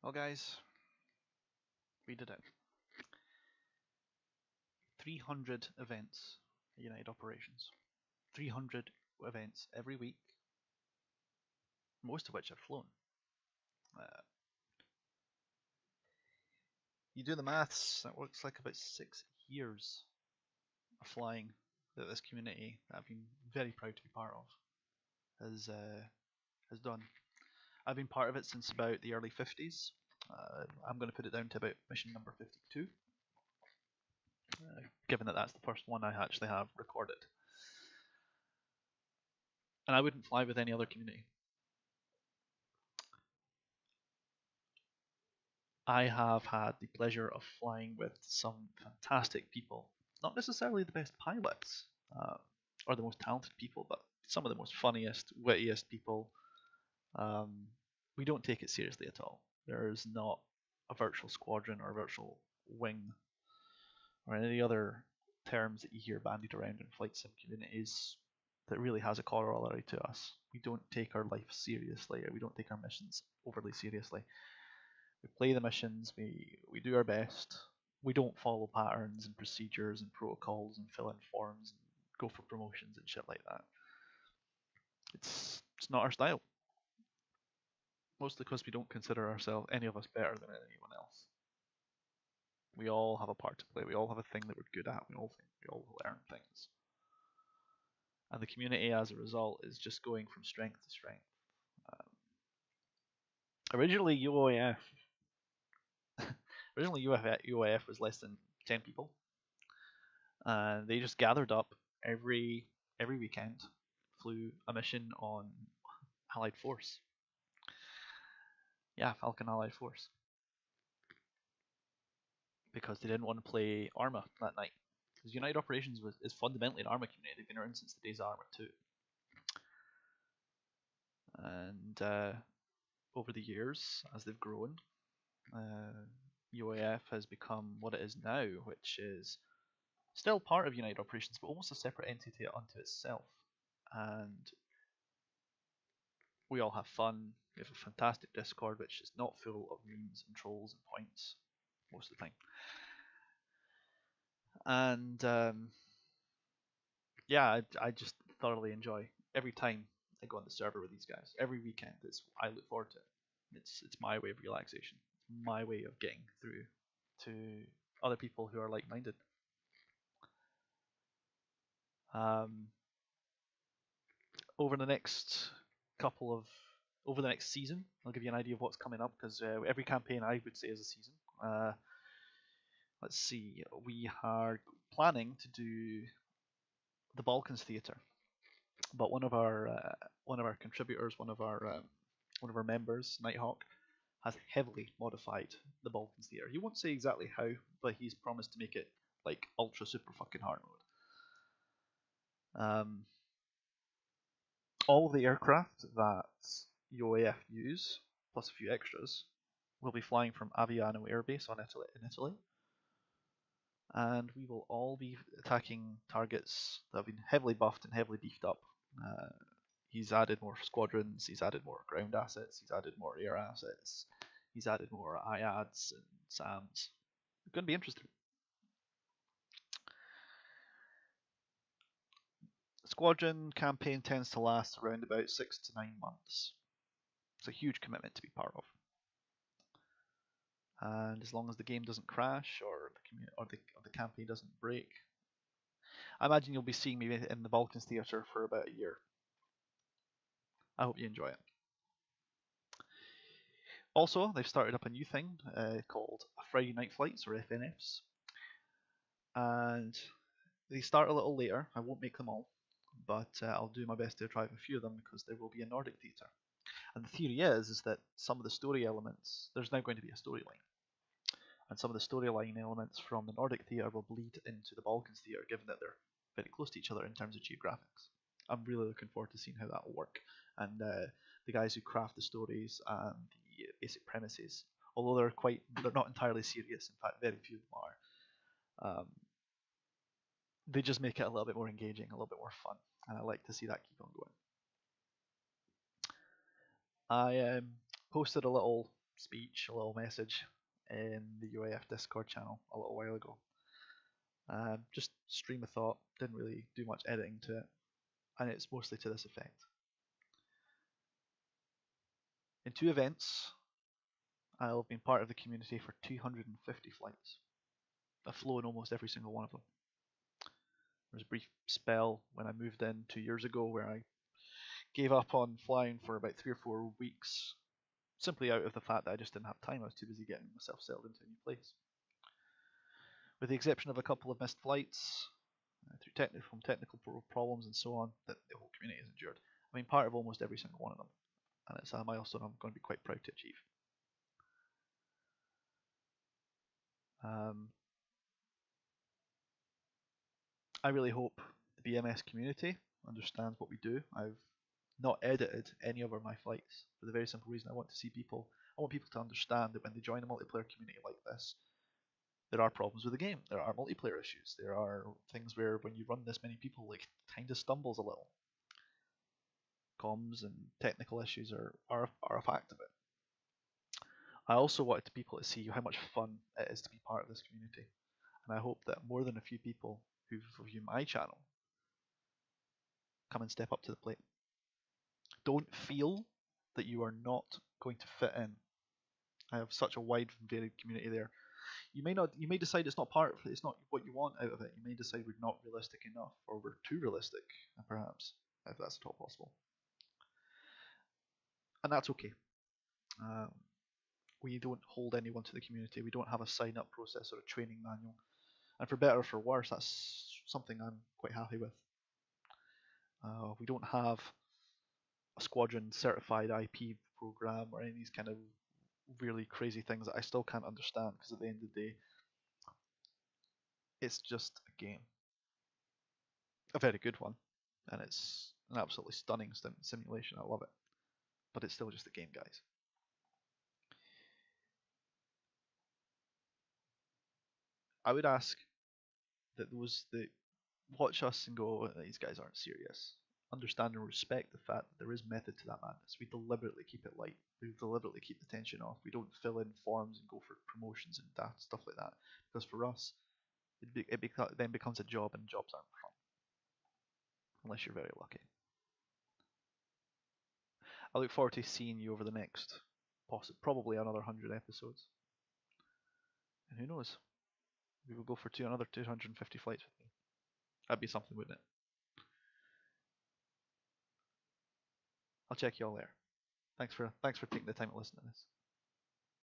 Well, guys, we did it. 300 events at United Operations. 300 events every week, most of which I've flown. Uh, you do the maths, that works like about 6 years of flying that this community that I've been very proud to be part of has done. I've been part of it since about the early 50s. I'm going to put it down to about mission number 52, given that that's the first one I actually have recorded. And I wouldn't fly with any other community. I have had the pleasure of flying with some fantastic people. Not necessarily the best pilots or the most talented people, but some of the most funniest, wittiest people. Um, we don't take it seriously at all. There's not a virtual squadron or a virtual wing or any other terms that you hear bandied around in flight sim communities that really has a corollary to us. We don't take our life seriously, or we don't take our missions overly seriously. We play the missions, we do our best. We don't follow patterns and procedures and protocols and fill in forms and go for promotions and shit like that. It's not our style. Mostly because we don't consider ourselves, any of us, better than anyone else. We all have a part to play. We all have a thing that we're good at. We all learn things. And the community, as a result, is just going from strength to strength. Originally, UOAF UOAF was less than 10 people, and they just gathered up every weekend, flew a mission on Allied Force. Yeah, Falcon Allied Force, because they didn't want to play Arma that night. Because United Operations is fundamentally an Arma community. They've been around since the days of Arma 2. And over the years, as they've grown, UAF has become what it is now, which is still part of United Operations, but almost a separate entity unto itself. And we all have fun. We have a fantastic Discord, which is not full of memes and trolls and points most of the time. And yeah, I just thoroughly enjoy every time I go on the server with these guys. Every weekend, I look forward to it. It's my way of relaxation, my way of getting through to other people who are like-minded. Um, over the next couple of over the next season, I'll give you an idea of what's coming up, because every campaign, I would say, is a season. Let's see, we are planning to do the Balkans Theatre, but one of our contributors, one of our members, Nighthawk, has heavily modified the Balkans Theatre. He won't say exactly how, but he's promised to make it like ultra super fucking hard mode. All the aircraft that UOAF use, plus a few extras, will be flying from Aviano Air Base in Italy, and we will all be attacking targets that have been heavily buffed and heavily beefed up. Uh, he's added more squadrons, he's added more ground assets, he's added more air assets, he's added more IADs and SAMs. It's going to be interesting. Squadron campaign tends to last around about 6 to 9 months. It's a huge commitment to be part of. And as long as the game doesn't crash or the campaign doesn't break, I imagine you'll be seeing me in the Balkans Theatre for about a year. I hope you enjoy it. Also, they've started up a new thing called Friday Night Flights, or FNFs, and they start a little later. I won't make them all, but I'll do my best to drive a few of them, because there will be a Nordic theatre. And the theory is that some of the story elements, there's now going to be a storyline, and some of the storyline elements from the Nordic theatre will bleed into the Balkans theatre, given that they're very close to each other in terms of geographics. I'm really looking forward to seeing how that will work. And the guys who craft the stories and the basic premises, although they're not entirely serious. In fact, very few of them are. They just make it a little bit more engaging, a little bit more fun, and I like to see that keep on going. I posted a little speech, a little message in the UAF Discord channel a little while ago. Just stream of thought, didn't really do much editing to it, and it's mostly to this effect. In 2 events, I'll have been part of the community for 250 flights. I've flown almost every single one of them. There was a brief spell when I moved in 2 years ago where I gave up on flying for about 3 or 4 weeks, simply out of the fact that I just didn't have time. I was too busy getting myself settled into a new place. With the exception of a couple of missed flights, from technical problems and so on, that the whole community has endured. I've been part of almost every single one of them, and it's a milestone I'm going to be quite proud to achieve. I really hope the BMS community understands what we do. I've not edited any of my flights for the very simple reason I want people to understand that when they join a multiplayer community like this, there are problems with the game. There are multiplayer issues. There are things where when you run this many people, it kind of stumbles a little. Comms and technical issues are a fact of it. I also wanted people to see how much fun it is to be part of this community, and I hope that more than a few people who view my channel come and step up to the plate. Don't feel that you are not going to fit in. I have such a wide and varied community there. You may decide it's not what you want out of it. You may decide we're not realistic enough, or we're too realistic, perhaps, if that's at all possible. And that's okay. We don't hold anyone to the community. We don't have a sign-up process or a training manual. And for better or for worse, that's something I'm quite happy with. We don't have a squadron certified IP program or any of these kind of really crazy things that I still can't understand, because at the end of the day, it's just a game. A very good one, and it's an absolutely stunning simulation. I love it, but it's still just a game, guys. I would ask that those that watch us and go, these guys aren't serious, understand and respect the fact that there is method to that madness. We deliberately keep it light. We deliberately keep the tension off. We don't fill in forms and go for promotions and stuff like that, because for us, it then becomes a job, and jobs aren't fun unless you're very lucky. I look forward to seeing you over the next, probably another 100 episodes. And who knows? We will go for another 250 flights with me. That'd be something, wouldn't it? I'll check you all there. Thanks for taking the time to listen to this.